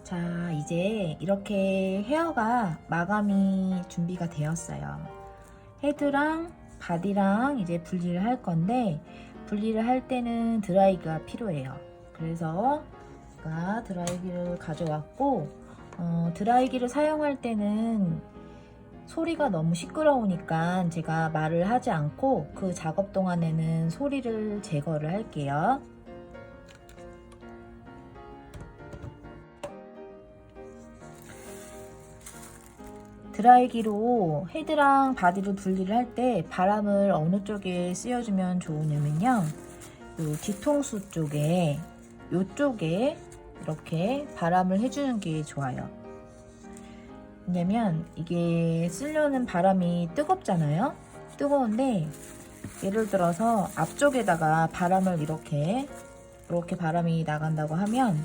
자, 이제 이렇게 헤어가 마감이 준비가 되었어요. 헤드랑 바디랑 이제 분리를 할 건데, 분리를 할 때는 드라이기가 필요해요. 그래서 제가 드라이기를 가져왔고, 드라이기를 사용할 때는 소리가 너무 시끄러우니까 제가 말을 하지 않고 그 작업 동안에는 소리를 제거를 할게요. 드라이기로 헤드랑 바디를 분리를 할 때 바람을 어느 쪽에 씌워주면 좋으냐면요, 요 뒤통수 쪽에, 요쪽에 이렇게 바람을 해주는 게 좋아요. 왜냐면 이게 쓰려는 바람이 뜨겁잖아요. 뜨거운데 예를 들어서 앞쪽에다가 바람을 이렇게 바람이 나간다고 하면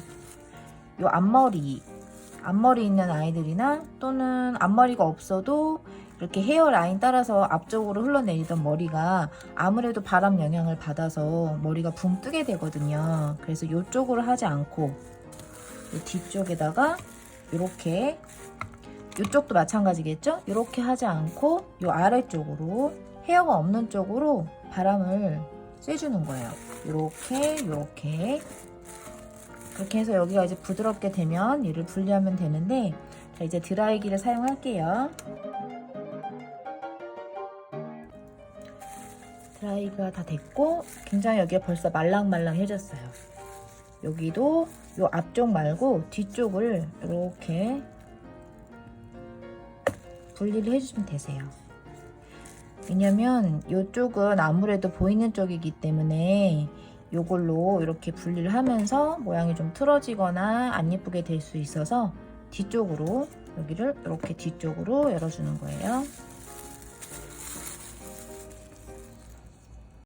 요 앞머리 있는 아이들이나, 또는 앞머리가 없어도 이렇게 헤어 라인 따라서 앞쪽으로 흘러내리던 머리가 아무래도 바람 영향을 받아서 머리가 붕 뜨게 되거든요. 그래서 이쪽으로 하지 않고 이 뒤쪽에다가 이렇게, 이쪽도 마찬가지겠죠? 이렇게 하지 않고 이 아래쪽으로, 헤어가 없는 쪽으로 바람을 쐬주는 거예요. 이렇게 그렇게 해서 여기가 이제 부드럽게 되면 얘를 분리하면 되는데, 자, 이제 드라이기를 사용할게요. 드라이기가 다 됐고 굉장히 여기가 벌써 말랑말랑해졌어요. 여기도 요 앞쪽 말고 뒤쪽을 이렇게 분리를 해주시면 되세요. 왜냐면 이쪽은 아무래도 보이는 쪽이기 때문에 요걸로 이렇게 분리를 하면서 모양이 좀 틀어지거나 안 예쁘게 될 수 있어서 뒤쪽으로, 여기를 이렇게 뒤쪽으로 열어주는 거예요.